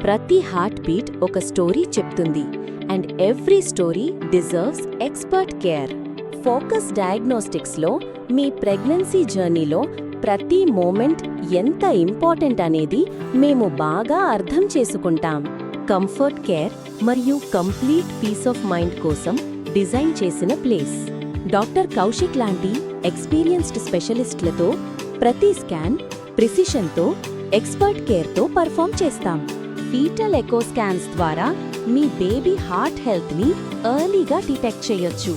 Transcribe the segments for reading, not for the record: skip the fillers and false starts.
ప్రతి heart beat ఒక story చెప్తుంది and every story deserves expert care. Focus డయాగ్నోస్టిక్స్లో మీ ప్రెగ్నెన్సీ జర్నీలో ప్రతి మూమెంట్ ఎంత ఇంపార్టెంట్ అనేది మేము బాగా అర్థం చేసుకుంటాం. కంఫర్ట్ కేర్ మరియు కంప్లీట్ పీస్ ఆఫ్ మైండ్ కోసం డిజైన్ చేసిన ప్లేస్. డాక్టర్ కౌశిక్ లాంటి ఎక్స్పీరియన్స్డ్ స్పెషలిస్ట్లతో ప్రతి స్కాన్ ప్రిసిషన్తో ఎక్స్పర్ట్ కేర్తో పర్ఫామ్ చేస్తాం. ఫీటల్ ఎకో స్కాన్స్ ద్వారా మీ బేబీ హార్ట్ హెల్త్ని ఎర్లీగా డిటెక్ట్ చేయొచ్చు.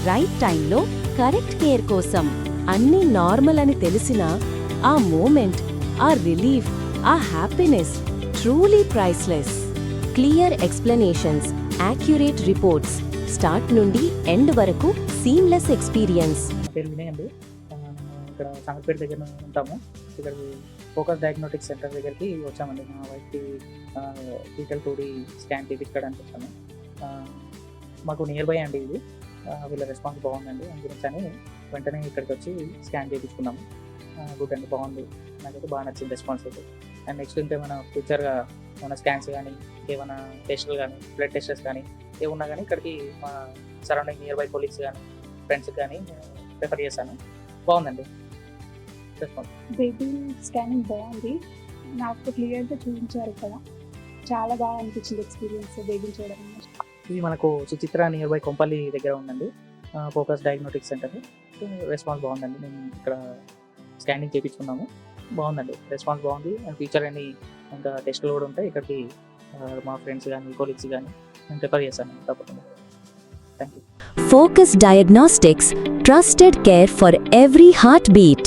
రైట్ టైంలో కరెక్ట్ కేర్ కోసం అన్నీ నార్మల్ అని తెలిసినా ఆ మూమెంట్, ఆ రిలీఫ్, ఆ happiness truly priceless. Clear explanations, accurate reports, start నుండి ఎండ్ వరకు సీమ్లెస్ ఎక్స్పీరియన్స్. పేరు వినయ్ అండి. ఇక్కడ సంగపేట దగ్గర ఉంటాము. ఇక్కడ ఫోకస్ డయాగ్నోస్టిక్స్ సెంటర్ దగ్గరికి వచ్చామండి. మా వైఫ్కి ఫీటల్ 2D స్కాన్ తీపించడానికి వచ్చాము. మాకు నియర్ బై అండి ఇది. వీళ్ళ రెస్పాన్స్ బాగుందండి. అందుగురించి అని వెంటనే ఇక్కడికి వచ్చి స్కాన్ చేయించుకున్నాము. గుడ్ అండి, బాగుంది. నాకైతే బాగా నచ్చింది రెస్పాన్స్ అయితే. అండ్ నెక్స్ట్ ఇంకేమైనా ఫ్యూచర్గా ఏమైనా స్కాన్స్ కానీ ఏమైనా టెస్టులు కానీ బ్లడ్ టెస్టెస్ కానీ ఏమున్నా కానీ ఇక్కడికి మా సరౌండింగ్ నియర్ బై కొలీగ్స్ కానీ ఫ్రెండ్స్కి కానీ ప్రిఫర్ చేశాను. బాగుందండి రెస్పాన్స్. బేబీ స్కానింగ్ బాగుంది. నాకు క్లియర్గా చూపించారు ఇక్కడ. చాలా బాగా అనిపించింది ఎక్స్పీరియన్స్ బేబీని చూడడం. ఇది మనకు సుచిత్ర నియర్ బై కొంపల్లి దగ్గర ఉందండి. Focus diagnostics centre. రెస్పాన్స్ బాగుందండి. మేము ఇక్కడ స్కానింగ్ చేయించుకున్నాము. బాగుందండి, రెస్పాన్స్ బాగుంది. అండ్ ఫ్యూచర్ అని ఇంకా టెస్టులు కూడా ఉంటాయి. ఇక్కడికి మా ఫ్రెండ్స్ కానీ కొలీగ్స్ కానీ నేను ప్రిఫర్ చేశాను తప్పకుండా. Thank you. Focus Diagnostics, trusted care for every heartbeat.